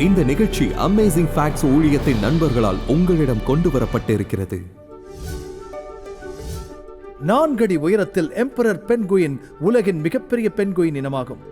இந்த நிகழ்ச்சி amazing facts ஊழியத்தின் நண்பர்களால் உங்களிடம் கொண்டு வரப்பட்டிருக்கிறது. 4 அடி உயரத்தில் எம்பரர் பென்குயின் உலகின் மிகப்பெரிய பென்குயின் இனமாகும்.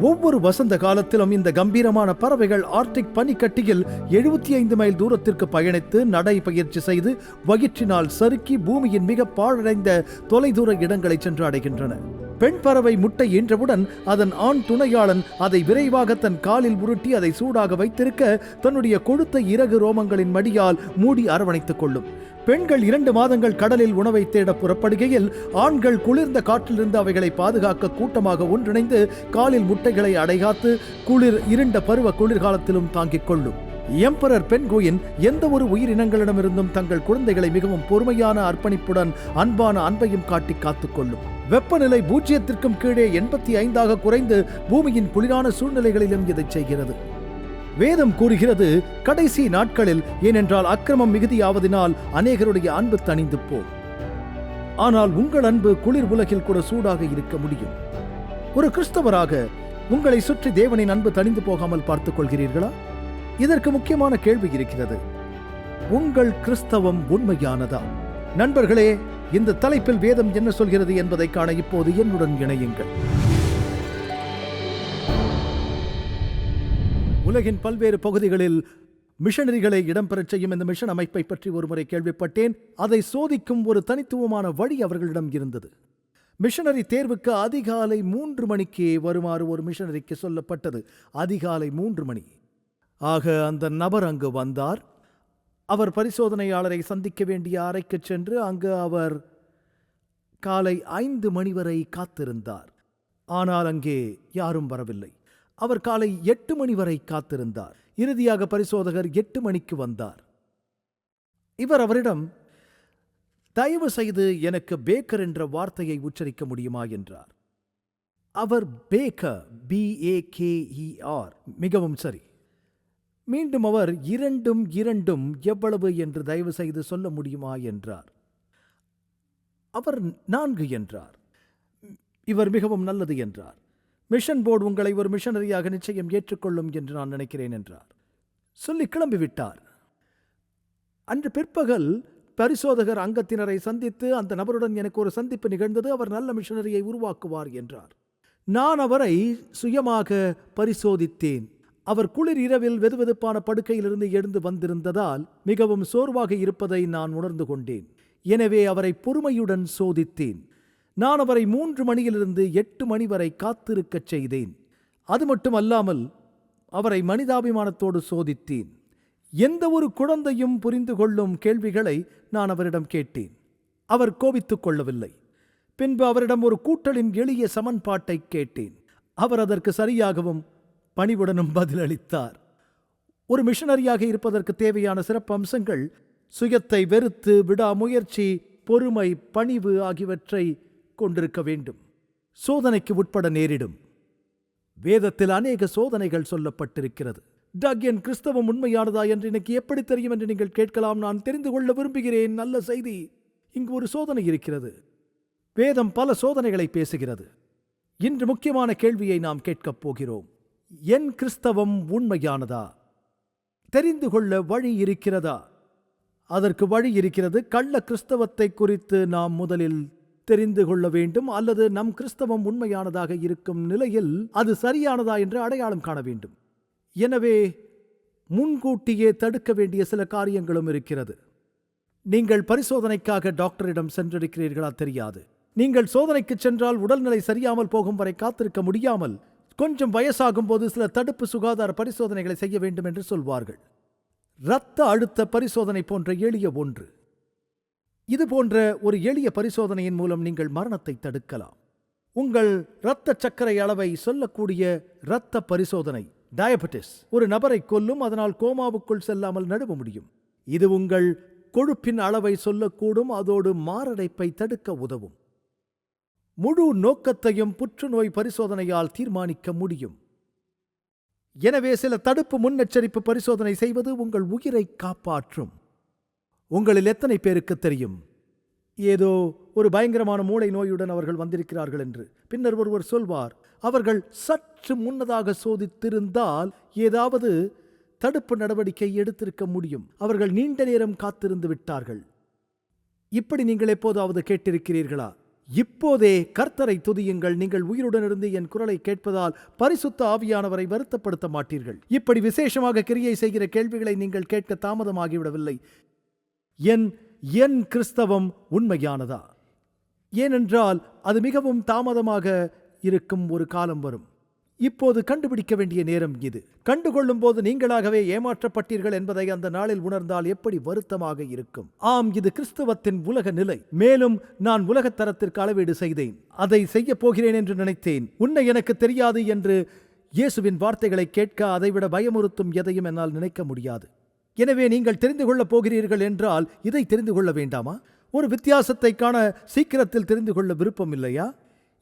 ஒவ்வொரு வசந்த காலத்திலும் இந்த கம்பீரமான பறவைகள் ஆர்டிக் பனிக்கட்டியில் 75 மைல் தூரத்திற்கு பயணித்து நடை பயிற்சி செய்து வயிற்றினால் சறுக்கி பூமியின் மிக பாழடைந்த தொலைதூர இடங்களை சென்று அடைகின்றன. பெண் பறவை முட்டை ஈன்றவுடன் அதன் ஆண் துணையாளன் அதை விரைவாக தன் காலில் உருட்டி அதை சூடாக வைத்திருக்க தன்னுடைய கொழுத்த இறகு ரோமங்களின் மடியால் மூடி அரவணைத்துக் கொள்ளும். பெண்கள் 2 மாதங்கள் கடலில் உணவை தேட புறப்படுகையில் ஆண்கள் குளிர்ந்த காற்றிலிருந்து அவைகளை பாதுகாக்க கூட்டமாக ஒன்றிணைந்து காலில் முட்டைகளை அடைகாத்து குளிர் இருண்ட பருவ குளிர்காலத்திலும் தாங்கிக் கொள்ளும். எம்பரர் பென்குயின் எந்த ஒரு உயிரினங்களிடமிருந்தும் தங்கள் குழந்தைகளை மிகவும் பொறுமையான அர்ப்பணிப்புடன் அன்பான அன்பையும் காட்டி காத்துக்கொள்ளும். வெப்பநிலை 0க்கும் கீழே 85ஆக குறைந்து பூமியின் குளிரான சூழ்நிலைகளிலும் இதை செய்கிறது. வேதம் கூறுகிறது, கடைசி நாட்களில், ஏனென்றால் அக்கிரமம் மிகுதியாவதினால் அநேகருடைய அன்பு தணிந்து போம். ஆனால் உங்கள் அன்பு குளிர் உலகில் கூட சூடாக இருக்க முடியும். ஒரு கிறிஸ்தவராக உங்களை சுற்றி தேவனின் அன்பு தணிந்து போகாமல் பார்த்துக் கொள்கிறீர்களா? இதற்கு முக்கியமான கேள்வி இருக்கிறது. உங்கள் கிறிஸ்தவம் உண்மையானதா? நண்பர்களே, இந்த தலைப்பில் வேதம் என்ன சொல்கிறது என்பதை காண இப்போது என்னுடன் இணையுங்கள். உலகின் பல்வேறு பகுதிகளில் மிஷனரிகளை இடம்பெறச் செய்யும் இந்த மிஷன் அமைப்பை பற்றி ஒருமுறை கேள்விப்பட்டேன். அதை சோதிக்கும் ஒரு தனித்துவமான வழி அவர்களிடம் இருந்தது. மிஷனரி தேர்வுக்கு அதிகாலை 3 மணிக்கு வருமாறு ஒரு மிஷனரிக்கு சொல்லப்பட்டது. அதிகாலை 3 மணி. ஆக அந்த நபர் அங்கு வந்தார். அவர் பரிசோதனையாளரை சந்திக்க வேண்டிய அறைக்கு சென்று அங்கு அவர் காலை 5 மணி வரை காத்திருந்தார். ஆனால் அங்கே யாரும் வரவில்லை. அவர் காலை 8 மணி வரை காத்திருந்தார். இறுதியாக பரிசோதகர் 8 மணிக்கு வந்தார். இவர் அவரிடம், தயவு செய்து எனக்கு பேக்கர் என்ற வார்த்தையை உச்சரிக்க முடியுமா என்றார். அவர் பேக்கர், BAKER, மிகவும் சரி. மீண்டும் அவர் 2 எவ்வளவு என்று தயவு செய்து சொல்ல முடியுமா என்றார். அவர் 4 என்றார். இவர் மிகவும் நல்லது என்றார். மிஷன் போர்டு உங்களை ஒரு மிஷனரியாக நிச்சயம் ஏற்றுக்கொள்ளும் என்று நான் நினைக்கிறேன் என்றார். சொல்லி கிளம்பிவிட்டார். அன்று பிற்பகல் பரிசோதகர் அங்கத்தினரை சந்தித்து, அந்த நபருடன் எனக்கு ஒரு சந்திப்பு நிகழ்ந்தது, அவர் நல்ல மிஷனரியை உருவாக்குவார் என்றார். நான் அவரை சுயமாக பரிசோதித்தேன். அவர் குளிர் இரவில் வெதுவெதுப்பான படுக்கையிலிருந்து எழுந்து வந்திருந்ததால் மிகவும் சோர்வாக இருப்பதை நான் உணர்ந்து கொண்டேன். எனவே அவரை பொறுமையுடன் சோதித்தேன். நான் அவரை 3 மணியிலிருந்து 8 மணி வரை காத்திருக்கச் செய்தேன். அது மட்டுமல்லாமல் அவரை மனிதாபிமானத்தோடு சோதித்தேன். எந்த ஒரு குழந்தையும் புரிந்து கொள்ளும் கேள்விகளை நான் அவரிடம் கேட்டேன். அவர் கோபித்துக் கொள்ளவில்லை. பின்பு அவரிடம் ஒரு கூட்டலின் எளிய சமன்பாட்டை கேட்டேன். அவர் அதற்கு சரியாகவும் பணிவுடனும் பதிலளித்தார். ஒரு மிஷனரியாக இருப்பதற்கு தேவையான சிறப்பு அம்சங்கள் சுயத்தை வெறுத்து விடாமுயற்சி, பொறுமை, பணிவு ஆகியவற்றை கொண்டிருக்க வேண்டும். சோதனைக்கு உட்பட நேரிடும். வேதத்தில் அநேக சோதனைகள் சொல்லப்பட்டிருக்கிறது. டக், என் கிறிஸ்தவம் உண்மையானதா என்று எனக்கு எப்படி தெரியும் என்று நீங்கள் கேட்கலாம். நான் தெரிந்து கொள்ள விரும்புகிறேன். நல்ல செய்தி. இங்கு ஒரு சோதனை இருக்கிறது. வேதம் பல சோதனைகளை பேசுகிறது. இன்று முக்கியமான கேள்வியை நாம் கேட்கப் போகிறோம். என் கிறிஸ்தவம் உண்மையானதா? தெரிந்து கொள்ள வழி இருக்கிறதா? அதற்கு வழி இருக்கிறது. கள்ள கிறிஸ்தவத்தை குறித்து நாம் முதலில் தெரிந்து கொள்ள வேண்டும். அல்லது நம் கிறிஸ்தவம் உண்மையானதாக இருக்கும் நிலையில் அது சரியானதா என்று அடையாளம் காண வேண்டும். எனவே முன்கூட்டியே தடுக்க வேண்டிய சில காரியங்களும் இருக்கிறது. நீங்கள் பரிசோதனைக்காக டாக்டரிடம் சென்றிருக்கிறீர்களா தெரியாது. நீங்கள் சோதனைக்கு சென்றால் உடல்நிலை சரியாமல் போகும் வரை காத்திருக்க முடியாமல் கொஞ்சம் வயசாகும் போது சில தடுப்பு சுகாதார பரிசோதனைகளை செய்ய வேண்டும் என்று சொல்வார்கள். இரத்த அழுத்த பரிசோதனை போன்ற எளிய ஒன்று. இது போன்ற ஒரு எளிய பரிசோதனையின் மூலம் நீங்கள் மரணத்தை தடுக்கலாம். உங்கள் இரத்த சர்க்கரை அளவை சொல்லக்கூடிய இரத்த பரிசோதனை, டயபெட்டிஸ், ஒரு நபரை கொல்லும். அதனால் கோமாவுக்குள் செல்லாமல் நழுவ முடியும். இது உங்கள் கொழுப்பின் அளவை சொல்லக்கூடும். அதோடு மாரடைப்பை தடுக்க உதவும். முழு நோக்கத்தையும் புற்றுநோய் பரிசோதனையால் தீர்மானிக்க முடியும். எனவே சில தடுப்பு முன்னெச்சரிப்பு பரிசோதனை செய்வது உங்கள் உயிரை காப்பாற்றும். உங்களில் எத்தனை பேருக்கு தெரியும், ஏதோ ஒரு பயங்கரமான மூளை நோயுடன் அவர்கள் வந்திருக்கிறார்கள் என்று. பின்னர் ஒருவர் சொல்வார், அவர்கள் சற்று முன்னதாக சோதித்திருந்தால் ஏதாவது தடுப்பு நடவடிக்கை எடுத்திருக்க முடியும். அவர்கள் நீண்ட நேரம் காத்திருந்து விட்டார்கள். இப்படி நீங்கள் எப்போதாவது கேட்டிருக்கிறீர்களா? இப்போதே கர்த்தரை துதியுங்கள், நீங்கள் உயிருடன் இருந்து என் குரலை கேட்பதால் பரிசுத்த ஆவியானவரை வருத்தப்படுத்த மாட்டீர்கள். இப்படி விசேஷமாக கிரியை செய்கிற கேள்விகளை நீங்கள் கேட்க தாமதமாகிவிடவில்லை. என் கிறிஸ்தவம் உண்மையானதா? ஏனென்றால் அது மிகவும் தாமதமாக இருக்கும் ஒரு காலம் வரும். இப்போது கண்டுபிடிக்க வேண்டிய நேரம் இது. கண்டுகொள்ளும் போது நீங்களாகவே ஏமாற்றப்பட்டீர்கள் என்பதை அந்த நாளில் உணர்ந்தால் எப்படி வருத்தமாக இருக்கும். ஆம், இது கிறிஸ்தவத்தின் உலக நிலை. மேலும் நான் உலகத் தரத்திற்கு அளவீடு செய்தேன். அதை செய்ய போகிறேன் என்று நினைத்தேன். உன்னை எனக்கு தெரியாது என்று இயேசுவின் வார்த்தைகளை கேட்க அதைவிட பயமுறுத்தும் எதையும் என்னால் நினைக்க முடியாது. எனவே நீங்கள் தெரிந்து கொள்ளப் போகிறீர்கள் என்றால் இதை தெரிந்து கொள்ள வேண்டாமா? ஒரு வித்தியாசத்தை காண சீக்கிரத்தில் தெரிந்து கொள்ள விருப்பம் இல்லையா?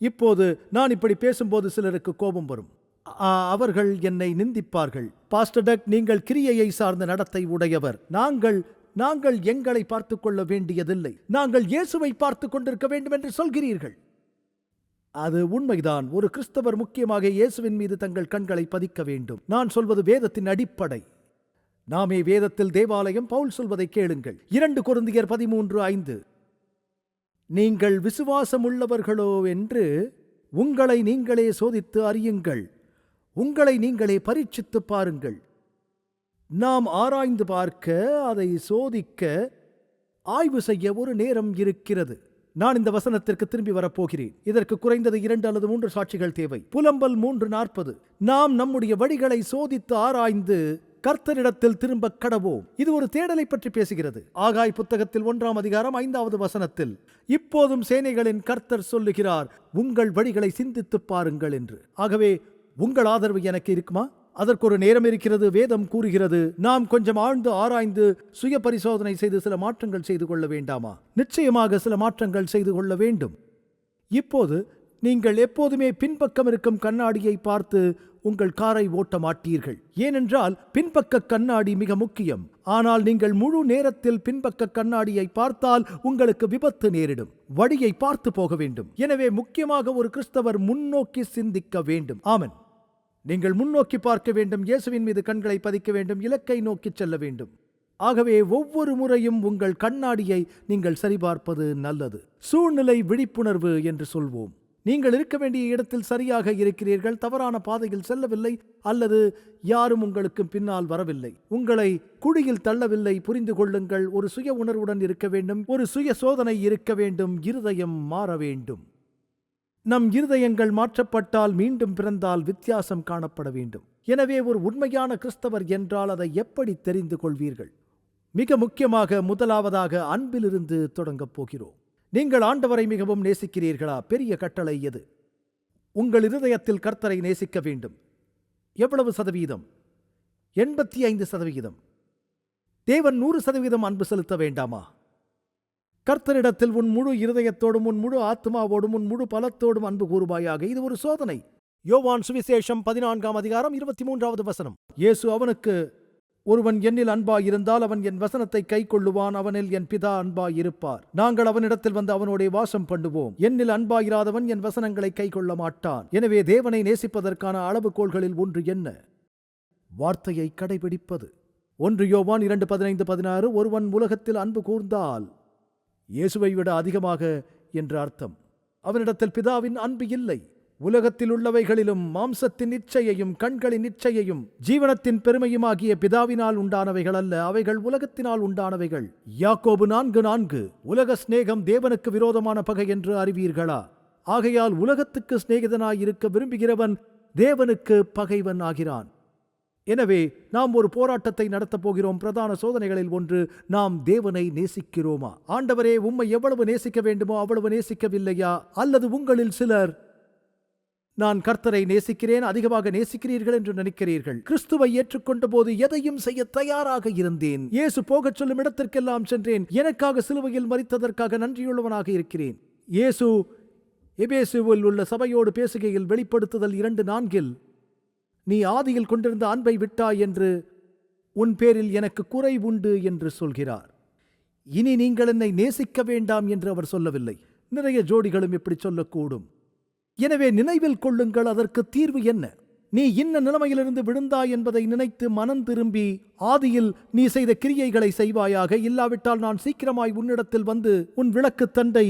இப்போது நான் இப்படி பேசும்போது சிலருக்கு கோபம் வரும். அவர்கள் என்னை நிந்திப்பார்கள். பாஸ்டர் டக், நீங்கள் கிரியையை சார்ந்த நடத்தை உடையவர். நாங்கள் எங்களை பார்த்து கொள்ள வேண்டியதில்லை, நாங்கள் இயேசுவை பார்த்து கொண்டிருக்க வேண்டும் என்று சொல்கிறீர்கள். அது உண்மைதான். ஒரு கிறிஸ்தவர் முக்கியமாக இயேசுவின் மீது தங்கள் கண்களை பதிக்க வேண்டும். நான் சொல்வது வேதத்தின் அடிப்படை. நாமே வேதத்தில் தேவாலயம். பவுல் சொல்வதை கேளுங்கள். 2 கொரிந்தியர் 13:5. நீங்கள் விசுவாசமுள்ளவர்களோ என்று உங்களை நீங்களே சோதித்து அறியுங்கள், உங்களை நீங்களே பரீட்சித்து பாருங்கள். நாம் ஆராய்ந்து பார்க்க, அதை சோதிக்க, ஆய்வு செய்ய ஒரு நேரம் இருக்கிறது. நான் இந்த வசனத்திற்கு திரும்பி வரப்போகிறேன். இதற்கு குறைந்தது 2 அல்லது 3 சாட்சிகள் தேவை. புலம்பல் 3:40. நாம் நம்முடைய வழிகளை சோதித்து ஆராய்ந்து கர்த்தரிடத்தில் திரும்ப கடவோம். இது ஒரு தேடலை பற்றி பேசுகிறது. ஆகாய் புத்தகத்தில் 1ஆம் அதிகாரம் 5வது வசனத்தில், இப்போதும் சேனைகளின் கர்த்தர் சொல்லுகிறார், உங்கள் வழிகளை சிந்தித்து பாருங்கள் என்று. ஆகவே உங்கள் ஆதரவு எனக்கு இருக்குமா? அதற்கு ஒரு நேரம் இருக்கிறது. வேதம் கூறுகிறது, நாம் கொஞ்சம் ஆழ்ந்து ஆராய்ந்து சுய பரிசோதனை செய்து சில மாற்றங்கள் செய்து கொள்ள வேண்டாமா? நிச்சயமாக சில மாற்றங்கள் செய்து கொள்ள வேண்டும். இப்போது நீங்கள் எப்போதுமே பின்பக்கம் இருக்கும் கண்ணாடியை பார்த்து உங்கள் காரை ஓட்ட மாட்டீர்கள். ஏனென்றால் பின்பக்க கண்ணாடி மிக முக்கியம். ஆனால் நீங்கள் முழு நேரத்தில் பின்பக்க கண்ணாடியை பார்த்தால் உங்களுக்கு விபத்து நேரிடும். வழியை பார்த்து போக வேண்டும். எனவே முக்கியமாக ஒரு கிறிஸ்தவர் முன்னோக்கி சிந்திக்க வேண்டும். ஆமென். நீங்கள் முன்னோக்கி பார்க்க வேண்டும், இயேசுவின் மீது கண்களை பதிக்க வேண்டும், இலக்கை நோக்கி செல்ல வேண்டும். ஆகவே ஒவ்வொரு முறையும் உங்கள் கண்ணாடியை நீங்கள் சரிபார்ப்பது நல்லது. சூழ்நிலை விழிப்புணர்வு என்று சொல்வோம். நீங்கள் இருக்க வேண்டிய இடத்தில் சரியாக இருக்கிறீர்கள், தவறான பாதையில் செல்லவில்லை, அல்லது யாரும் உங்களுக்கு பின்னால் வரவில்லை, உங்களை குழியில் தள்ளவில்லை. புரிந்து கொள்ளுங்கள். ஒரு சுய உணர்வுடன் இருக்க வேண்டும், ஒரு சுய சோதனை இருக்க வேண்டும். இருதயம் மாற வேண்டும். நம் இருதயங்கள் மாற்றப்பட்டால், மீண்டும் பிறந்தால் வித்தியாசம் காணப்பட வேண்டும். எனவே ஒரு உண்மையான கிறிஸ்தவர் என்றால் அதை எப்படி தெரிந்து கொள்வீர்கள்? மிக முக்கியமாக, முதலாவதாக அன்பிலிருந்து தொடங்கப் போகிறோம். நீங்கள் ஆண்டவரை மிகவும் நேசிக்கிறீர்களா? பெரிய கட்டளை எது? உங்கள் இருதயத்தில் கர்த்தரை நேசிக்க வேண்டும். எவ்வளவு சதவீதம்? 85%. தேவன் 100% அன்பு செலுத்த வேண்டாமா? கர்த்தரிடத்தில் உன் முழு இருதயத்தோடும், உன் முழு ஆத்மாவோடும், உன் முழு பலத்தோடும் அன்பு கூறுவாயாக. இது ஒரு சோதனை. யோவான் சுவிசேஷம் 14ஆம் அதிகாரம் 23வது வசனம். இயேசு அவனுக்கு, ஒருவன் என்னில் அன்பாயிருந்தால் அவன் என் வசனத்தை கை கொள்ளுவான், அவனில் என் பிதா அன்பாயிருப்பார். நாங்கள் அவனிடத்தில் வந்து அவனோட வாசம் பண்ணுவோம். என்னில் அன்பாயிராதவன் என் வசனங்களை கை கொள்ள மாட்டான். எனவே தேவனை நேசிப்பதற்கான அளவுகோல்களில் ஒன்று என்ன? வார்த்தையை கடைபிடிப்பது. 1 யோவான் 2:15-16. ஒருவன் உலகத்தில் அன்பு கூர்ந்தால் இயேசுவை விட அதிகமாக என்று அர்த்தம். அவனிடத்தில் பிதாவின் அன்பு இல்லை. உலகத்தில் உள்ளவைகளிலும் மாம்சத்தின் இச்சையையும் கண்களின் இச்சையையும் ஜீவனத்தின் பெருமையுமாகிய பிதாவினால் உண்டானவைகள் அல்ல, அவைகள் உலகத்தினால் உண்டானவைகள். யாக்கோபு 4:4. உலக சிநேகம் தேவனுக்கு விரோதமான பகை என்று அறிவீர்களா? ஆகையால் உலகத்துக்கு சிநேகிதனாய் இருக்க விரும்புகிறவன் தேவனுக்கு பகைவன் ஆகிறான். எனவே நாம் ஒரு போராட்டத்தை நடத்தப் போகிறோம். பிரதான சோதனைகளில் ஒன்று, நாம் தேவனை நேசிக்கிறோமா? ஆண்டவரே, உம்மை எவ்வளவு நேசிக்க வேண்டுமோ அவ்வளவு நேசிக்கவில்லையா? அல்லது உங்களில் சிலர், நான் கர்த்தரை நேசிக்கிறேன், அதிகமாக நேசிக்கிறீர்கள் என்று நினைக்கிறீர்கள். கிறிஸ்துவை ஏற்றுக்கொண்ட போது எதையும் செய்ய தயாராக இருந்தேன். இயேசு போகச் சொல்லும் இடத்திற்கெல்லாம் சென்றேன். எனக்காக சிலுவையில் மரித்ததற்காக நன்றியுள்ளவனாக இருக்கிறேன். இயேசு எபேசுவில் உள்ள சபையோடு பேசுகையில் வெளிப்படுத்துதல் 2:4, நீ ஆதியில் கொண்டிருந்த அன்பை விட்டாய் என்று உன் பேரில் எனக்கு குறை உண்டு என்று சொல்கிறார். இனி நீங்கள் என்னை நேசிக்க வேண்டாம் என்று அவர் சொல்லவில்லை. நிறைய ஜோடிகளும் இப்படி சொல்லக்கூடும். எனவே நினைவில் கொள்ளுங்கள், அதற்கு தீர்வு என்ன? நீ இன்ன நிலைமையிலிருந்து விழுந்தாய் என்பதை நினைத்து மனம் திரும்பி ஆதியில் நீ செய்த கிரியைகளை செய்வாயாக. இல்லாவிட்டால் நான் சீக்கிரமாய் உன்னிடத்தில் வந்து உன் விளக்கு தண்டை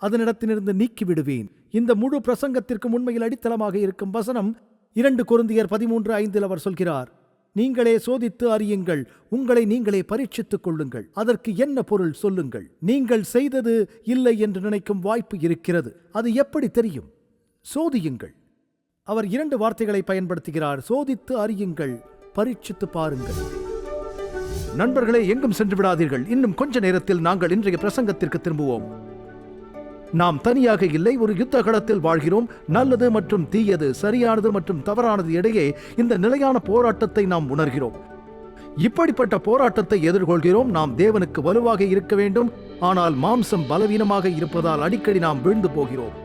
அதனிடத்திலிருந்து நீக்கிவிடுவேன். இந்த முழு பிரசங்கத்திற்கு உண்மையில் அடித்தளமாக இருக்கும் வசனம் 2 கொரிந்தியர் 13:5 அவர் சொல்கிறார், நீங்களே சோதித்து அறியுங்கள், உங்களை நீங்களே பரீட்சித்துக் கொள்ளுங்கள். அதற்கு என்ன பொருள் சொல்லுங்கள். நீங்கள் செய்தது இல்லை என்று நினைக்கும் வாய்ப்பு இருக்கிறது. அது எப்படி தெரியும்? சோதியுங்கள். அவர் 2 வார்த்தைகளை பயன்படுத்துகிறார். சோதித்து அறியுங்கள், பரீட்சித்து பாருங்கள். நண்பர்களே, எங்கும் சென்று விடாதீர்கள். இன்னும் கொஞ்ச நேரத்தில் நாங்கள் இன்றைய பிரசங்கத்திற்கு திரும்புவோம். நாம் தனியாக இல்லை, ஒரு யுத்த களத்தில் வாழ்கிறோம். நல்லது மற்றும் தீயது, சரியானது மற்றும் தவறானது இடையே இந்த நிலையான போராட்டத்தை நாம் உணர்கிறோம். இப்படிப்பட்ட போராட்டத்தை எதிர்கொள்கிறோம். நாம் தேவனுக்கு வலுவாக இருக்க வேண்டும். ஆனால் மாம்சம் பலவீனமாக இருப்பதால் அடிக்கடி நாம் வீழ்ந்து போகிறோம்.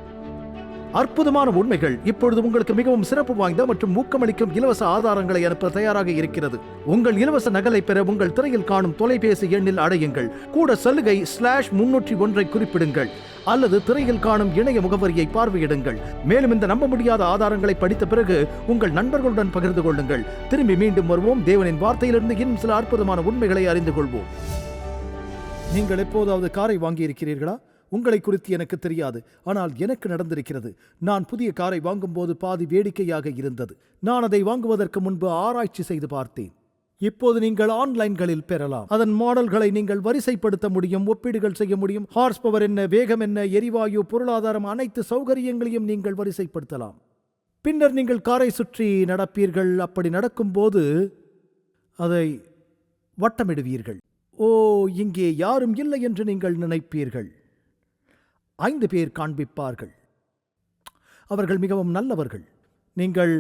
அற்புதமான உண்மைகள் இப்பொழுது உங்களுக்கு மிகவும் சிறப்பு வாய்ந்த மற்றும் ஊக்கமளிக்கும் இலவச ஆதாரங்களை அனுப்ப தயாராக இருக்கிறது. உங்கள் இலவச நகலை பெற உங்கள் திரையில் காணும் தொலைபேசி எண்ணில் அடையுங்கள். கூட சலுகை /301 குறிப்பிடுங்கள் அல்லது திரையில் காணும் இணைய முகவரியை பார்வையிடுங்கள். மேலும் இந்த நம்ப முடியாத ஆதாரங்களை படித்த பிறகு உங்கள் நண்பர்களுடன் பகிர்ந்து கொள்ளுங்கள். திரும்பி மீண்டும் வருவோம். தேவனின் வார்த்தையிலிருந்து இன்னும் சில அற்புதமான உண்மைகளை அறிந்து கொள்வோம். நீங்கள் எப்போதாவது காரை வாங்கியிருக்கிறீர்களா? உங்களை குறித்து எனக்கு தெரியாது, ஆனால் எனக்கு நடந்திருக்கிறது. நான் புதிய காரை வாங்கும்போது பாதி வேடிக்கையாக இருந்தது. நான் அதை வாங்குவதற்கு முன்பு ஆராய்ச்சி செய்து பார்த்தேன். இப்போது நீங்கள் ஆன்லைன்களில் பெறலாம். அதன் மாடல்களை நீங்கள் வரிசைப்படுத்த முடியும், ஒப்பீடுகள் செய்ய முடியும். ஹார்ஸ் பவர் என்ன, வேகம் என்ன, எரிவாயு, பொருளாதாரம், அனைத்து சௌகரியங்களையும் நீங்கள் வரிசைப்படுத்தலாம். பின்னர் நீங்கள் காரை சுற்றி நடப்பீர்கள். அப்படி நடக்கும்போது அதை வட்டமிடுவீர்கள். ஓ, இங்கே யாரும் இல்லை என்று நீங்கள் நினைப்பீர்கள். 5 பேர் காண்பிப்பார்கள். அவர்கள் மிகவும் நல்லவர்கள். நீங்கள்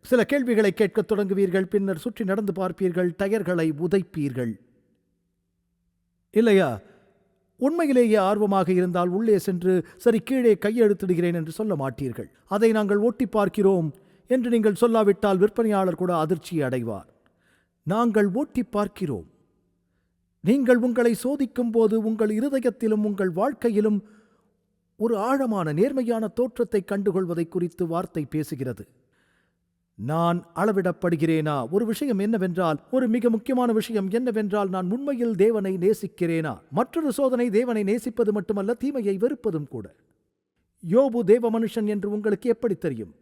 சில கேள்விகளை கேட்கத் தொடங்குவீர்கள். பின்னர் சுற்றி நடந்து பார்ப்பீர்கள், டயர்களை உதைப்பீர்கள். இல்லையா? உண்மையிலேயே ஆர்வமாக இருந்தால் உள்ளே சென்று சரி கீழே கையெழுத்திடுகிறேன் என்று சொல்ல மாட்டீர்கள். அதை நாங்கள் ஓட்டி பார்க்கிறோம் என்று நீங்கள் சொல்லாவிட்டால் விற்பனையாளர் கூட அதிர்ச்சி அடைவார். நாங்கள் ஓட்டி பார்க்கிறோம். நீங்கள் உங்களை சோதிக்கும் போது உங்கள் இருதயத்திலும் உங்கள் வாழ்க்கையிலும் ஒரு ஆழமான நேர்மையான தோற்றத்தை கண்டுகொள்வதை குறித்து வார்த்தை பேசுகிறது. நான் அளவிடப்படுகிறேனா? ஒரு விஷயம் என்னவென்றால், ஒரு மிக முக்கியமான விஷயம் என்னவென்றால், நான் உண்மையில் தேவனை நேசிக்கிறேனா? மற்றொரு சோதனை தேவனை நேசிப்பது மட்டுமல்ல, தீமையை வெறுப்பதும் கூட. யோபு தேவ மனுஷன் என்று உங்களுக்கு எப்படி தெரியும்?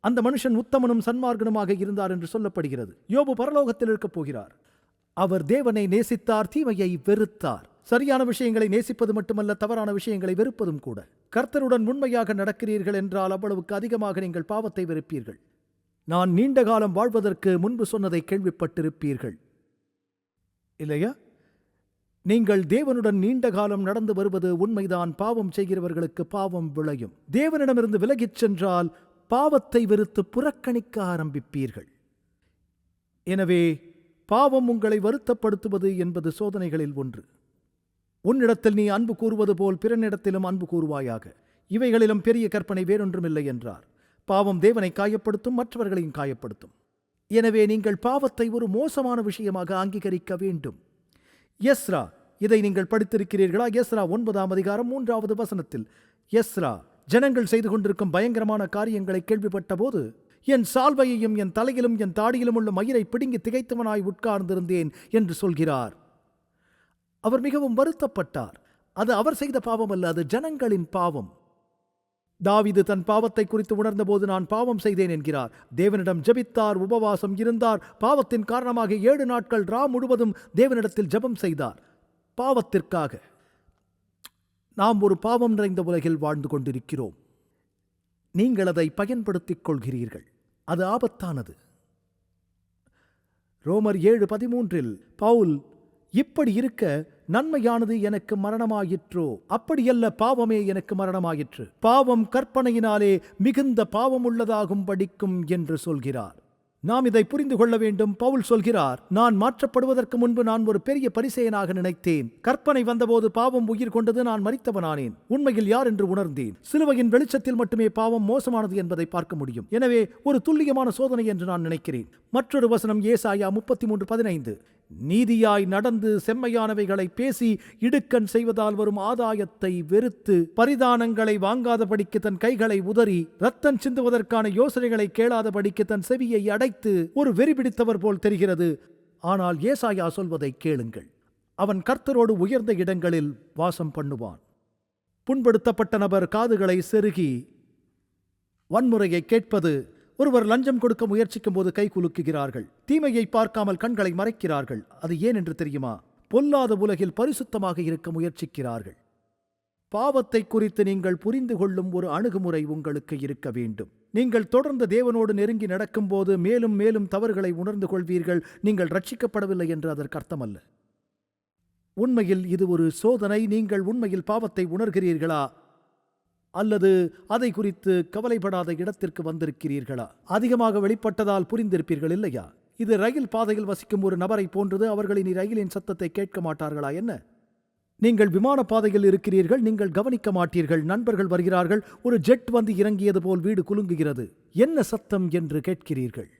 அந்த மனுஷன் உத்தமனும் சன்மார்க்கனுமாக இருந்தார் என்று சொல்லப்படுகிறது. யோபு பரலோகத்தில் இருக்கப் போகிறார். அவர் தேவனை நேசித்தார், தீமையை வெறுத்தார். சரியான விஷயங்களை நேசிப்பது மட்டுமல்ல, தவறான விஷயங்களை வெறுப்பதும் கூட. கர்த்தருடன் உண்மையாக நடக்கிறீர்கள் என்றால் அவ்வளவுக்கு அதிகமாக நீங்கள் பாவத்தை வெறுப்பீர்கள். நான் நீண்ட காலம் வாழ்வதற்கு முன்பு சொன்னதை கேள்விப்பட்டிருப்பீர்கள், இல்லையா? நீங்கள் தேவனுடன் நீண்ட காலம் நடந்து வருவது உண்மைதான். பாவம் செய்கிறவர்களுக்கு பாவம் விளையும். தேவனிடமிருந்து விலகிச் சென்றால் பாவத்தை வெறுத்து புறக்கணிக்க ஆரம்பிப்பீர்கள். எனவே பாவம் உங்களை வருத்தப்படுத்துவது என்பது சோதனைகளில் ஒன்று. உன்னிடத்தில் நீ அன்பு கூறுவது போல் பிறனிடத்திலும் அன்பு கூறுவாயாக. இவைகளிலும் பெரிய கற்பனை வேறொன்றுமில்லை என்றார். பாவம் தேவனை காயப்படுத்தும், மற்றவர்களையும் காயப்படுத்தும். எனவே நீங்கள் பாவத்தை ஒரு மோசமான விஷயமாக அங்கீகரிக்க வேண்டும். எஸ்ரா, இதை நீங்கள் படித்திருக்கிறீர்களா? எஸ்ரா 9ஆம் அதிகாரம் 3வது வசனத்தில், எஸ்ரா ஜனங்கள் செய்து கொண்டிருக்கும் பயங்கரமான காரியங்களை கேள்விப்பட்ட போது என் சால்வையையும் என் தலையிலும் என் தாடியிலும் உள்ள மயிரை பிடுங்கி திகைத்தவனாய் உட்கார்ந்திருந்தேன் என்று சொல்கிறார். அவர் மிகவும் வருத்தப்பட்டார். அது அவர் செய்த பாவம் அல்ல, அது ஜனங்களின் பாவம். தாவீது தன் பாவத்தை குறித்து உணர்ந்தபோது நான் பாவம் செய்தேன் என்கிறார். தேவனிடம் ஜெபித்தார், உபவாசம் இருந்தார். பாவத்தின் காரணமாக 7 நாட்கள் முழுவதும் தேவனிடத்தில் ஜெபம் செய்தார், பாவத்திற்காக. நாம் ஒரு பாவம் நிறைந்த உலகில் வாழ்ந்து கொண்டிருக்கிறோம். நீங்கள் அதை பயன்படுத்திக் கொள்கிறீர்கள். அது ஆபத்தானது. ரோமர் 7:13 பவுல், இப்படி இருக்க நன்மையானது எனக்கு மரணமாயிற்றோ? அப்படியல்ல, பாவமே எனக்கு மரணமாயிற்று. பாவம் கற்பனையினாலே மிகுந்த பாவம் உள்ளதாகும் படிக்கும் என்று சொல்கிறார். நாம் இதை புரிந்து கொள்ள வேண்டும். பவுல் சொல்கிறார், நான் மாற்றப்படுவதற்கு முன்பு நான் ஒரு பெரிய பரிசேயனாக நினைத்தேன். கற்பனை வந்தபோது பாவம் உயிர் கொண்டது, நான் மரித்தவனானேன். உண்மையில் யார் என்று உணர்ந்தேன். சிலுவையின் வெளிச்சத்தில் மட்டுமே பாவம் மோசமானது என்பதை பார்க்க முடியும். எனவே ஒரு துல்லியமான சோதனை என்று நான் நினைக்கிறேன். மற்றொரு வசனம் ஏசாயா 33:15, நீதியாய் நடந்து செம்மையானவைகளை பேசி இடுக்கண் செய்வதால் வரும் ஆதாயத்தை வெறுத்து பரிதானங்களை வாங்காதபடிக்கு தன் கைகளை உதறி இரத்தம் சிந்துவதற்கான யோசனைகளை கேளாதபடிக்கு தன் செவியை அடைத்து ஒரு வெறி பிடித்தவர் போல் தெரிகிறது. ஆனால் ஏசாயா சொல்வதை கேளுங்கள். அவன் கர்த்தரோடு உயர்ந்த இடங்களில் வாசம் பண்ணுவான். புண்படுத்தப்பட்ட நபர் காதுகளை செருகி வன்முறையை கேட்பது. ஒருவர் லஞ்சம் கொடுக்க முயற்சிக்கும் போது கை குலுக்குகிறார்கள். தீமையை பார்க்காமல் கண்களை மறைக்கிறார்கள். அது ஏன் என்று தெரியுமா? பொல்லாத உலகில் பரிசுத்தமாக இருக்க முயற்சிக்கிறார்கள். பாவத்தை குறித்து நீங்கள் புரிந்து கொள்ளும் ஒரு அணுகுமுறை உங்களுக்கு இருக்க வேண்டும். நீங்கள் தொடர்ந்து தேவனோடு நெருங்கி நடக்கும்போது மேலும் மேலும் தவறுகளை உணர்ந்து கொள்வீர்கள். நீங்கள் ரட்சிக்கப்படவில்லை என்று அதற்கு அர்த்தமல்ல. உண்மையில் இது ஒரு சோதனை. நீங்கள் உண்மையில் பாவத்தை உணர்கிறீர்களா அல்லது அதை குறித்து கவலைப்படாத இடத்திற்கு வந்திருக்கிறீர்களா? அதிகமாக வெளிப்பட்டதால் புரிந்திருப்பீர்கள் இல்லையா? இது ரயில் பாதையில் வசிக்கும் ஒரு நபரை போன்றது. அவர்கள் இனி ரயிலின் சத்தத்தை கேட்க மாட்டார்களா என்ன? நீங்கள் விமான பாதையில் இருக்கிறீர்கள். நீங்கள் கவனிக்க மாட்டீர்கள். நண்பர்கள் வருகிறார்கள். ஒரு ஜெட் வந்து இறங்கியது போல் வீடு குலுங்குகிறது. என்ன சத்தம் என்று கேட்கிறீர்கள்.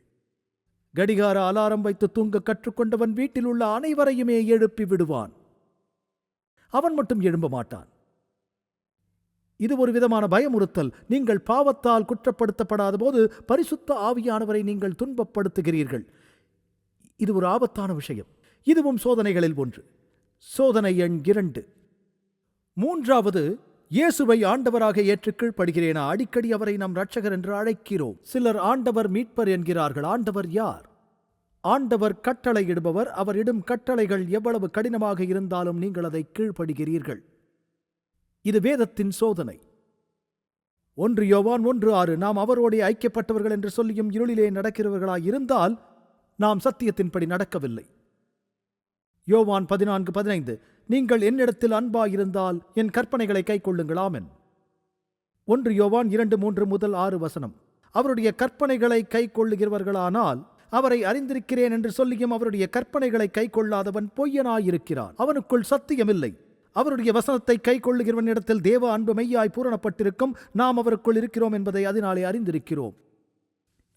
கடிகார அலாரம் வைத்து தூங்க கற்றுக்கொண்டவன் வீட்டில் உள்ள அனைவரையுமே எழுப்பி விடுவான். அவன் மட்டும் எழும்ப மாட்டான். இது ஒரு விதமான பயமுறுத்தல். நீங்கள் பாவத்தால் குற்றப்படுத்தப்படாத போது பரிசுத்த ஆவியானவரை நீங்கள் துன்பப்படுத்துகிறீர்கள். இது ஒரு ஆபத்தான விஷயம். இதுவும் சோதனைகளில் ஒன்று. சோதனை எண் 2. மூன்றாவது, இயேசுவை ஆண்டவராக ஏற்று கீழ்ப்படுகிறேனா? அடிக்கடி அவரை நம் இரட்சகர் என்று அழைக்கிறோம். சிலர் ஆண்டவர் மீட்பர் என்கிறார்கள். ஆண்டவர் யார்? ஆண்டவர் கட்டளையிடுபவர். அவர் இடும் கட்டளைகள் எவ்வளவு கடினமாக இருந்தாலும் நீங்கள் அதை கீழ்ப்படுகிறீர்கள். இது வேதத்தின் சோதனை. 1 யோவான் 1:6. நாம் அவரோடு ஐக்கியப்பட்டவர்கள் என்று சொல்லியும் இருளிலே நடக்கிறவர்களாய் இருந்தால் நாம் சத்தியத்தின்படி நடக்கவில்லை. யோவான் 14:15. நீங்கள் என்னிடத்தில் அன்பாயிருந்தால் என் கற்பனைகளை கைக்கொள்ளுங்கள். ஆமென். 1 யோவான் 2:3-6. அவருடைய கற்பனைகளை கைக்கொள்ளுகிறவர்களானால் அவரை அறிந்திருக்கிறேன் என்று சொல்லியும் அவருடைய கற்பனைகளை கைக்கொள்ளாதவன் பொய்யனாயிருக்கிறான். அவனுக்குள் சத்தியமில்லை. அவருடைய வசனத்தை கைக்கொள்ளுகிறவனிடத்தில் தேவ அன்பு மெய்யாய் பூரணப்பட்டிருக்கும். நாம் அவருக்குள் இருக்கிறோம் என்பதை அதனாலே அறிந்திருக்கிறோம்.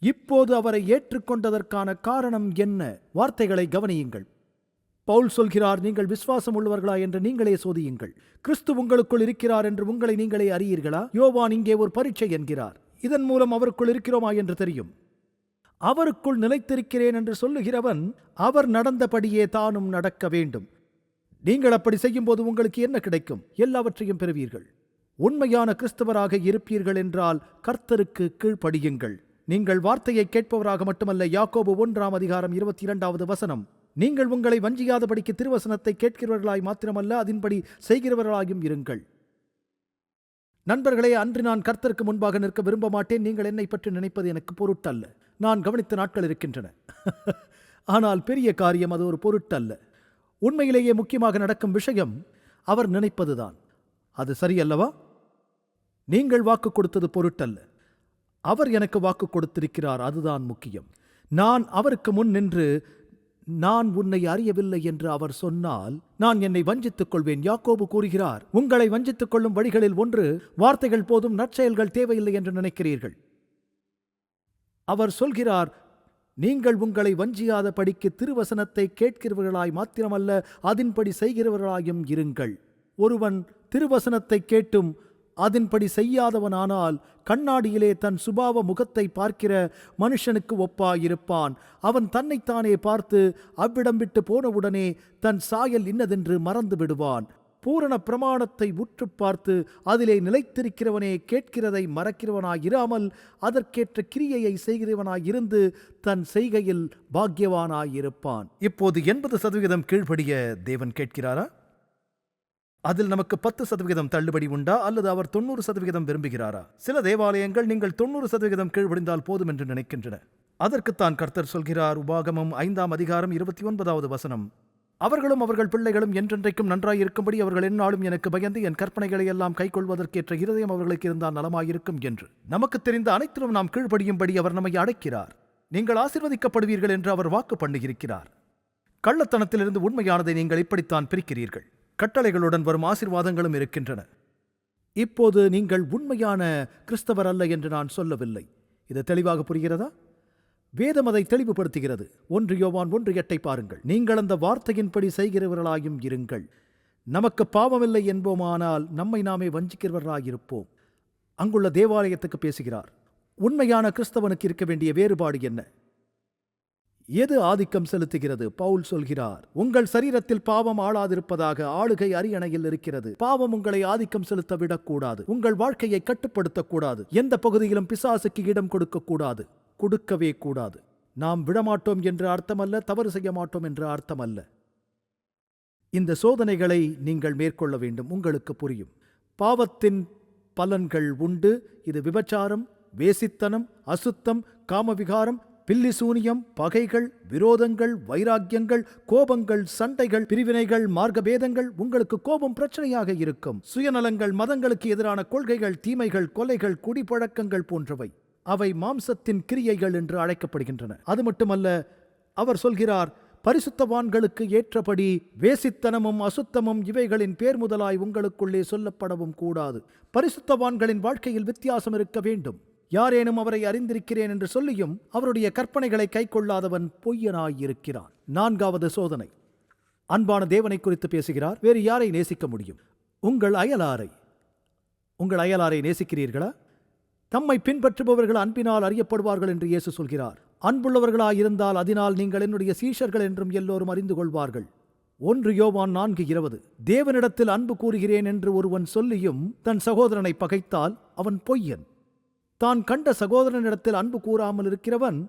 இப்போது அவரை ஏற்றுக்கொண்டதற்கான காரணம் என்ன? வார்த்தைகளை கவனியுங்கள். பவுல் சொல்கிறார், நீங்கள் விசுவாசம் உள்ளவர்களா என்று நீங்களே சோதியுங்கள். கிறிஸ்து உங்களுக்குள் இருக்கிறார் என்று உங்களை நீங்களே அறியீர்களா? யோவான் இங்கே ஒரு பரீட்சை என்கிறார். இதன் மூலம் அவருக்குள் இருக்கிறோமா என்று தெரியும். அவருக்குள் நிலைத்திருக்கிறேன் என்று சொல்லுகிறவன் அவர் நடந்தபடியே தானும் நடக்க வேண்டும். நீங்கள் அப்படி செய்யும் போது உங்களுக்கு என்ன கிடைக்கும்? எல்லாவற்றையும் பெறுவீர்கள். உண்மையான கிறிஸ்தவராக இருப்பீர்கள் என்றால் கர்த்தருக்கு கீழ்ப்படியுங்கள். நீங்கள் வார்த்தையை கேட்பவராக மட்டுமல்ல. யாக்கோபு 1:22. நீங்கள் உங்களை வஞ்சியாதபடிக்கு திருவசனத்தை கேட்கிறவர்களாய் மாத்திரமல்ல, அதன்படி செய்கிறவர்களாயும் இருங்கள். நண்பர்களே, அன்று நான் கர்த்தருக்கு முன்பாக நிற்க விரும்ப மாட்டேன். நீங்கள் என்னை பற்றி நினைப்பது எனக்கு பொருட்டல்ல. நான் கவனித்த நாட்கள் இருக்கின்றன. ஆனால் பெரிய காரியம் அது ஒரு பொருட்டல்ல. உண்மையிலேயே முக்கியமாக நடக்கும் விஷயம் அவர் நினைப்பதுதான். அது சரியல்லவா? நீங்கள் வாக்கு கொடுத்தது பொருட்டல்ல. அவர் எனக்கு வாக்கு கொடுத்திருக்கிறார். அதுதான் முக்கியம். நான் அவருக்கு முன் நின்று நான் உன்னை அறியவில்லை என்று அவர் சொன்னால் நான் என்னை வஞ்சித்துக் கொள்வேன். யாக்கோபு கூறுகிறார், உங்களை வஞ்சித்துக் கொள்ளும் வழிகளில் ஒன்று வார்த்தைகள் போதும், நற்செயல்கள் தேவையில்லை என்று நினைக்கிறீர்கள். அவர் சொல்கிறார், நீங்கள் உங்களை வஞ்சியாத படிக்கு திருவசனத்தை கேட்கிறவர்களாய் மாத்திரமல்ல, அதன்படி செய்கிறவர்களாயும் இருங்கள். ஒருவன் திருவசனத்தை கேட்டும் அதன்படி செய்யாதவனானால் கண்ணாடியிலே தன் சுபாவ முகத்தை பார்க்கிற மனுஷனுக்கு ஒப்பாயிருப்பான். அவன் தன்னைத்தானே பார்த்து அவ்விடம் விட்டு போனவுடனே தன் சாயல் இன்னதென்று மறந்து விடுவான். பூரண பிரமாணத்தை உற்று பார்த்து அதிலே நிலைத்திருக்கிறவனே கேட்கிறதை மறக்கிறவனாயிராமல் அதற்கேற்ற கிரியையை செய்கிறவனாயிருந்து தன் செய்கையில் பாக்கியவானாயிருப்பான். இப்போது 80% கீழ்ப்படிய தேவன் கேட்கிறாரா? அதில் நமக்கு 10% தள்ளுபடி உண்டா, அல்லது அவர் 90% விரும்புகிறாரா? சில தேவாலயங்கள் நீங்கள் 90% கீழ்ப்படிந்தால் போதும் என்று நினைக்கின்றன. அதற்குத்தான் கர்த்தர் சொல்கிறார், உபாகமம் 5:29. அவர்களும் அவர்கள் பிள்ளைகளும் என்றென்றைக்கும் நன்றாயிருக்கும்படி அவர்கள் எந்நாளும் எனக்கு பயந்து என் கற்பனைகளை எல்லாம் கைக்கொள்வதற்கேற்ற இருதயம் அவர்களுக்கு இருந்தால் நலமாயிருக்கும் என்று. நமக்கு தெரிந்த அனைத்திலும் நாம் கீழ்ப்படியும்படி அவர் நம்மை அழைக்கிறார். நீங்கள் ஆசீர்வதிக்கப்படுவீர்கள் என்று அவர் வாக்கு பண்ணுகிறார். கள்ளத்தனத்திலிருந்து உண்மையானதை நீங்கள் இப்படித்தான் பிரிக்கிறீர்கள். கட்டளைகளுடன் வரும் ஆசீர்வாதங்களும் இருக்கின்றன. இப்போது நீங்கள் உண்மையான கிறிஸ்தவர் அல்ல என்று நான் சொல்லவில்லை. இது தெளிவாக புரிகிறதா? வேதம் அதை தெளிவுபடுத்துகிறது. 1 யோவான் 1:8 பாருங்கள். நீங்கள் அந்த வார்த்தையின்படி செய்கிறவர்களாயும் இருங்கள். நமக்கு பாவமில்லை என்போமானால் நம்மை நாமே வஞ்சிக்கிறவர்களாயிருப்போம். அங்குள்ள தேவாலயத்துக்கு பேசுகிறார். உண்மையான கிறிஸ்தவனுக்கு இருக்க வேண்டிய வேறுபாடு என்ன? எது ஆதிக்கம் செலுத்துகிறது? பவுல் சொல்கிறார், உங்கள் சரீரத்தில் பாவம் ஆளாதிருப்பதாக ஆளுகை அரியணையில் இருக்கிறது. பாவம் உங்களை ஆதிக்கம் செலுத்த விடக்கூடாது. உங்கள் வாழ்க்கையை கட்டுப்படுத்தக்கூடாது. எந்த பகுதியிலும் பிசாசுக்கு இடம் கொடுக்கக்கூடாது. கொடுக்கவே கூடாது. நாம் விடமாட்டோம் என்று அர்த்தமல்ல, தவறு செய்ய மாட்டோம் என்று அர்த்தமல்ல. இந்த சோதனைகளை நீங்கள் மேற்கொள்ள வேண்டும். உங்களுக்கு புரியும். பாவத்தின் பலன்கள் உண்டு. இது விபச்சாரம், வேசித்தனம், அசுத்தம், காமவிகாரம், பில்லிசூனியம், பகைகள், விரோதங்கள், வைராக்கியங்கள், கோபங்கள், சண்டைகள், பிரிவினைகள், மார்க்கபேதங்கள். உங்களுக்கு கோபம் பிரச்சனையாக இருக்கும். சுயநலங்கள், மதங்களுக்கு எதிரான கொள்கைகள், தீமைகள், கொலைகள், குடிப்பழக்கங்கள் போன்றவை. அவை மாம்சத்தின் கிரியைகள் என்று அழைக்கப்படுகின்றன. அது மட்டுமல்ல, அவர் சொல்கிறார், பரிசுத்தவான்களுக்கு ஏற்றபடி வேசித்தனமும் அசுத்தமும் இவைகளின் பேர் முதலாய் உங்களுக்குள்ளே சொல்லப்படவும் கூடாது. பரிசுத்தவான்களின் வாழ்க்கையில் வித்தியாசம் இருக்க வேண்டும். யாரேனும் அவரை அறிந்திருக்கிறேன் என்று சொல்லியும் அவருடைய கற்பனைகளை கைக்கொள்ளாதவன் பொய்யனாயிருக்கிறான். 4வது சோதனை. அன்பான தேவனை குறித்து பேசுகிறார். வேறு யாரை நேசிக்க முடியும்? உங்கள் அயலாரை நேசிக்கிறீர்களா? தம்மை பின்பற்றுபவர்கள் அன்பினால் அறியப்படுவார்கள் என்று இயேசு சொல்கிறார். அன்புள்ளவர்களாயிருந்தால் அதனால் நீங்கள் என்னுடைய சீஷர்கள் என்றும் எல்லோரும் அறிந்து கொள்வார்கள். 1 யோவான் 4:20. தேவனிடத்தில் அன்பு கூறுகிறேன் என்று ஒருவன் சொல்லியும் தன் சகோதரனை பகைத்தால் அவன் பொய்யன். தான் கண்ட சகோதரனிடத்தில் அன்பு கூறாமல் இருக்கிறவன்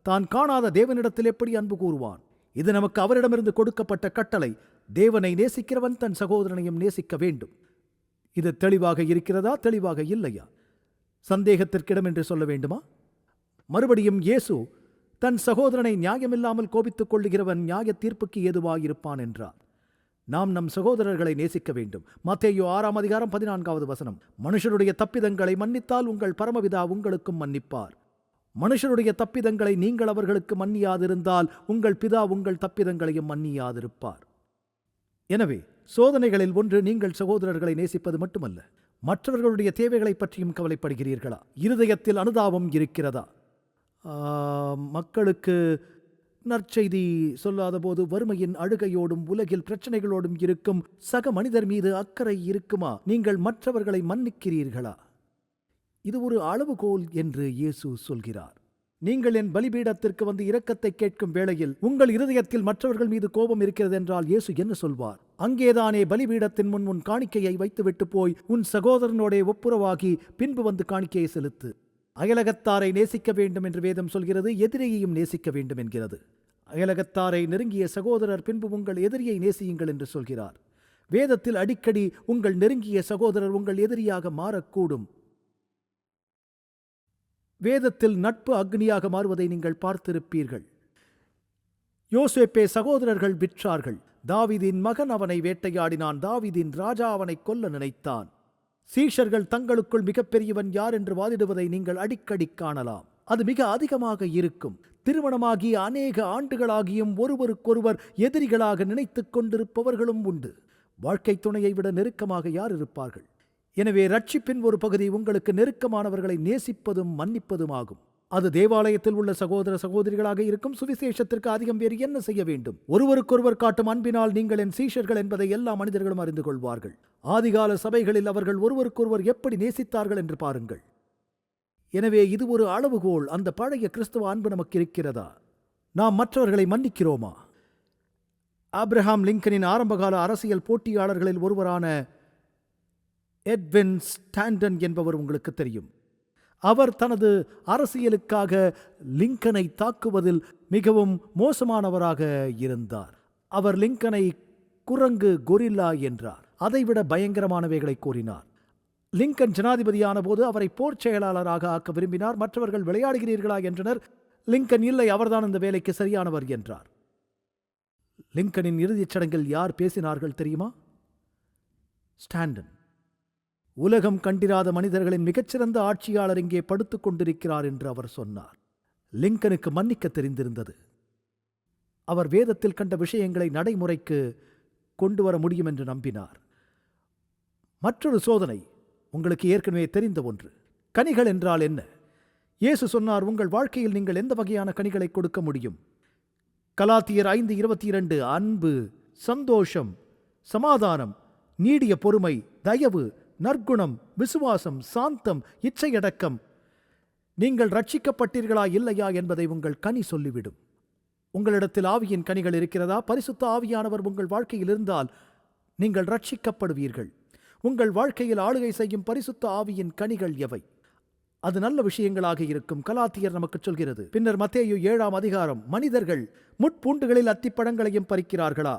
தான் காணாத தேவனிடத்தில் எப்படி அன்பு கூறுவான்? இது நமக்கு அவரிடமிருந்து கொடுக்கப்பட்ட கட்டளை. தேவனை நேசிக்கிறவன் தன் சகோதரனையும் நேசிக்க வேண்டும். இது தெளிவாக இருக்கிறதா? தெளிவாக இல்லையா? சந்தேகத்திற்கிடம் என்று சொல்ல வேண்டுமா? மறுபடியும் இயேசு தன் சகோதரனை நியாயமில்லாமல் கோபித்துக் கொள்ளுகிறவன் நியாய தீர்ப்புக்கு ஏதுவாயிருப்பான் என்றார். நாம் நம் சகோதரர்களை நேசிக்க வேண்டும். மத்தேயு 6:14. மனுஷருடைய தப்பிதங்களை மன்னித்தால் உங்கள் பரமபிதா உங்களுக்கும் மன்னிப்பார். மனுஷருடைய தப்பிதங்களை நீங்கள் அவர்களுக்கு மன்னியாதிருந்தால் உங்கள் பிதா உங்கள் தப்பிதங்களையும் மன்னியாதிருப்பார். எனவே சோதனைகளில் ஒன்று நீங்கள் சகோதரர்களை நேசிப்பது மட்டுமல்ல, மற்றவர்களுடைய தேவைகளை பற்றியும் கவலைப்படுகிறீர்களா? இருதயத்தில் அனுதாபம் இருக்கிறதா? மக்களுக்கு நற்செய்தி சொல்லாத போது வறுமையின் அழுகையோடும் உலகில் பிரச்சனைகளோடும் இருக்கும் சக மனிதர் மீது அக்கறை இருக்குமா? நீங்கள் மற்றவர்களை மன்னிக்கிறீர்களா? இது ஒரு அளவுகோல் என்று இயேசு சொல்கிறார். நீங்கள் என் பலிபீடத்திற்கு வந்து இரக்கத்தை கேட்கும் வேளையில் உங்கள் இருதயத்தில் மற்றவர்கள் மீது கோபம் இருக்கிறது என்றால் இயேசு என்ன சொல்வார்? அங்கேதானே பலிபீடத்தின் முன் உன் காணிக்கையை வைத்துவிட்டு போய் உன் சகோதரனோடே ஒப்புரவாகி பின்பு வந்து காணிக்கையை செலுத்து. அயலகத்தாரை நேசிக்க வேண்டும் என்று வேதம் சொல்கிறது. எதிரியையும் நேசிக்க வேண்டும் என்கிறது. அயலகத்தாரை நெருங்கிய சகோதரர் பின்பு உங்கள் எதிரியை நேசியுங்கள் என்று சொல்கிறார். வேதத்தில் அடிக்கடி உங்கள் நெருங்கிய சகோதரர் உங்கள் எதிரியாக மாறக்கூடும். வேதத்தில் நட்பு அக்னியாக மாறுவதை நீங்கள் பார்த்திருப்பீர்கள். யோசேப்பை சகோதரர்கள் விற்றார்கள். தாவீதின் மகன் அவனை வேட்டையாடினான். தாவீதின் ராஜா அவனை கொல்ல நினைத்தான். சீஷர்கள் தங்களுக்குள் மிகப்பெரியவன் யார் என்று வாதிடுவதை நீங்கள் அடிக்கடி காணலாம். அது மிக அதிகமாக இருக்கும். திருமணமாகி அநேக ஆண்டுகளாகியும் ஒருவருக்கொருவர் எதிரிகளாக நினைத்துக் கொண்டிருப்பவர்களும் உண்டு. வாழ்க்கை துணையை விட நெருக்கமாக யார் இருப்பார்கள்? எனவே ரட்சிப்பின் ஒரு பகுதி உங்களுக்கு நெருக்கமானவர்களை நேசிப்பதும் மன்னிப்பதும் ஆகும். அது தேவாலயத்தில் உள்ள சகோதர சகோதரிகளாக இருக்கும். சுவிசேஷத்திற்கு அதிகம் வேறு என்ன செய்ய வேண்டும்? ஒருவருக்கொருவர் காட்டும் அன்பினால் நீங்கள் என் சீஷர்கள் என்பதை எல்லா மனிதர்களும் அறிந்து கொள்வார்கள். ஆதிகால சபைகளில் அவர்கள் ஒருவருக்கொருவர் எப்படி நேசித்தார்கள் என்று பாருங்கள். எனவே இது ஒரு அளவுகோல். அந்த பழைய கிறிஸ்துவ அன்பு நமக்கு இருக்கிறதா? நாம் மற்றவர்களை மன்னிக்கிறோமா? ஆப்ரஹாம் லிங்கனின் ஆரம்பகால அரசியல் போட்டியாளர்களில் ஒருவரான எட்வின் ஸ்டாண்டன் என்பவர் உங்களுக்கு தெரியும். அவர் தனது அரசியலுக்காக லிங்கனை தாக்குவதில் மிகவும் மோசமானவராக இருந்தார். அவர் லிங்கனை குரங்கு, கொரில்லா என்றார். அதைவிட பயங்கரமானவைகளை கூறினார். லிங்கன் ஜனாதிபதியான போது அவரை போர் செயலாளராக ஆக்க விரும்பினார். மற்றவர்கள் விளையாடுகிறீர்களா என்றனர். லிங்கன் இல்லை, அவர்தான் இந்த வேலைக்கு சரியானவர் என்றார். லிங்கனின் இறுதிச் சடங்கில் யார் பேசினார்கள் தெரியுமா? ஸ்டாண்டன். உலகம் கண்டிராத மனிதர்களின் மிகச்சிறந்த ஆட்சியாளர் இங்கே படுத்துக் கொண்டிருக்கிறார் என்று அவர் சொன்னார். லிங்கனுக்கு மன்னிக்க தெரிந்திருந்தது. அவர் வேதத்தில் கண்ட விஷயங்களை நடைமுறைக்கு கொண்டு வர முடியும் என்று நம்பினார். மற்றொரு சோதனை உங்களுக்கு ஏற்கனவே தெரிந்த ஒன்று. கனிகள் என்றால் என்ன? இயேசு சொன்னார், உங்கள் வாழ்க்கையில் நீங்கள் எந்த வகையான கனிகளை கொடுக்க முடியும்? கலாத்தியர் 5:22 அன்பு, சந்தோஷம், சமாதானம், நீடிய பொறுமை, தயவு, நற்குணம், விசுவாசம், சாந்தம், இச்சையடக்கம். நீங்கள் ரட்சிக்கப்பட்டீர்களா இல்லையா என்பதை உங்கள் கனி சொல்லிவிடும். உங்களிடத்தில் ஆவியின் கனிகள் இருக்கிறதா? பரிசுத்த ஆவியானவர் உங்கள் வாழ்க்கையில் இருந்தால் நீங்கள் ரட்சிக்கப்படுவீர்கள். உங்கள் வாழ்க்கையில் ஆளுகை செய்யும் பரிசுத்த ஆவியின் கனிகள் எவை? அது நல்ல விஷயங்களாக இருக்கும். கலாத்தியர் நமக்கு சொல்கிறது. பின்னர் மத்தேயு 7ஆம் அதிகாரம், மனிதர்கள் முட்பூண்டுகளில் அத்திப்பழங்களையும் பறிக்கிறார்களா?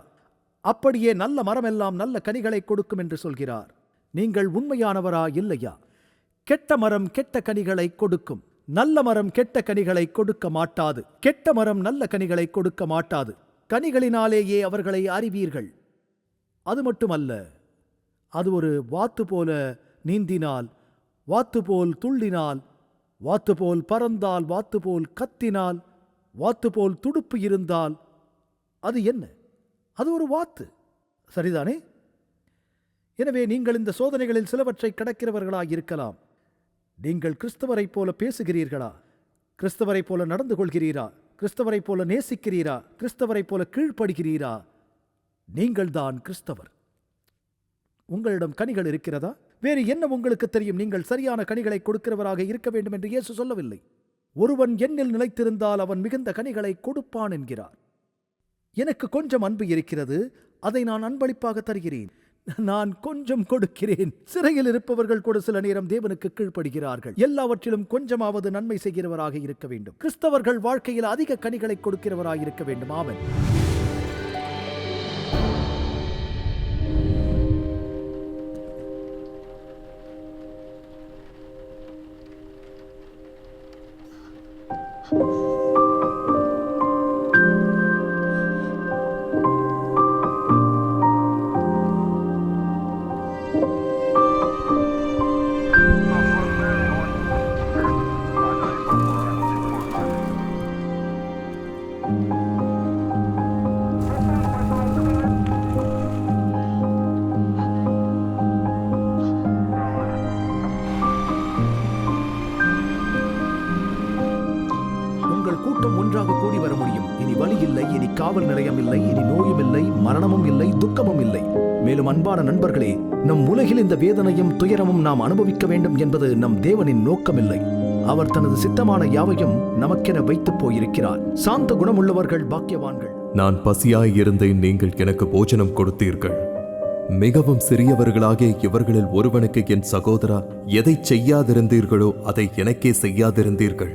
அப்படியே நல்ல மரமெல்லாம் நல்ல கனிகளை கொடுக்கும் என்று சொல்கிறார். நீங்கள் உண்மையானவரா இல்லையா? கெட்ட மரம் கெட்ட கனிகளை கொடுக்கும். நல்ல மரம் கெட்ட கனிகளை கொடுக்க மாட்டாது. கெட்ட மரம் நல்ல கனிகளை கொடுக்க மாட்டாது. கனிகளினாலேயே அவர்களை அறிவீர்கள். அது மட்டுமல்ல, அது ஒரு வாத்து போல நீந்தினால், வாத்து போல் துள்ளினால், வாத்து போல் பறந்தால், வாத்து போல் கத்தினால், வாத்து போல் துடுப்பு இருந்தால் அது என்ன? அது ஒரு வாத்து, சரிதானே? எனவே நீங்கள் இந்த சோதனைகளில் சிலவற்றை கடக்கிறவர்களாய் இருக்கலாம். நீங்கள் கிறிஸ்தவரைப் போல பேசுகிறீர்களா? கிறிஸ்தவரைப் போல நடந்து கொள்கிறீரா? கிறிஸ்தவரைப் போல நேசிக்கிறீரா? கிறிஸ்தவரைப் போல கீழ்ப்படுகிறீரா? நீங்கள்தான் கிறிஸ்தவர். உங்களிடம் கனிகள் இருக்கிறதா? வேறு என்ன உங்களுக்கு தெரியும்? நீங்கள் சரியான கனிகளை கொடுக்கிறவராக இருக்க வேண்டும் என்று இயேசு சொல்லவில்லை. ஒருவன் என்னில் நிலைத்திருந்தால் அவன் மிகுந்த கனிகளை கொடுப்பான் என்கிறார். எனக்கு கொஞ்சம் அன்பு இருக்கிறது, அதை நான் அன்பளிப்பாக தருகிறேன். நான் கொஞ்சம் கொடுக்கிறேன். சிறையில் இருப்பவர்கள் கூட சில நேரம் தேவனுக்கு கீழ்ப்படுகிறார்கள். எல்லாவற்றிலும் கொஞ்சமாவது நன்மை செய்கிறவராக இருக்க வேண்டும். கிறிஸ்தவர்கள் வாழ்க்கையில் அதிக கனிகளை கொடுக்கிறவராக இருக்க வேண்டும். ஆமென். கூட்டம் ஒன்றாக கூடி வர முடியும். இனி வலி இல்லை, இனி காவல் நிலையம் இல்லை, இனி நோயும் இல்லை, மரணமும் இல்லை, துக்கமும் இல்லை. மேலும் அன்பான நண்பர்களே, நம் உலகில் இந்த வேதனையும் துயரமும் நாம் அனுபவிக்க வேண்டும் என்பது நம் தேவனின் நோக்கமில்லை. அவர் தனது சித்தமான யாவையும் நமக்கென வைத்துப் போயிருக்கிறார். சாந்த குணமுள்ளவர்கள் பாக்கியவான்கள். நான் பசியாயிருந்தேன், நீங்கள் எனக்கு போஜனம் கொடுத்தீர்கள். மிகவும் சிறியவர்களாகிய இவர்களில் ஒருவனுக்கு, என் சகோதரா, எதை செய்யாதிருந்தீர்களோ அதை எனக்கே செய்யாதிருந்தீர்கள்.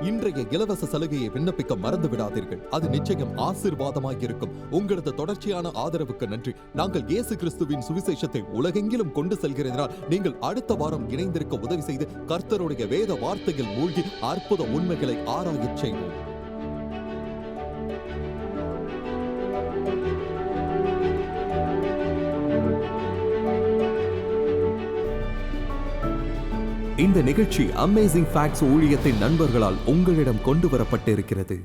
இன்றைய இலவச சலுகையை விண்ணப்பிக்க மறந்து விடாதீர்கள். அது நிச்சயம் ஆசீர்வாதமாக இருக்கும். உங்களது தொடர்ச்சியான ஆதரவுக்கு நன்றி. நாங்கள் இயேசு கிறிஸ்துவின் சுவிசேஷத்தை உலகெங்கிலும் கொண்டு செல்கிறதால் நீங்கள் அடுத்த வாரம் இணைந்திருக்க உதவி செய்து கர்த்தருடைய வேத வார்த்தையில் மூழ்கி அற்புத உண்மைகளை ஆராயச் செய்வோம். இந்த நிகழ்ச்சி அமேசிங் ஃபேக்ட்ஸ் ஊழியத்தின் நண்பர்களால் உங்களிடம் கொண்டு வரப்பட்டிருக்கிறது.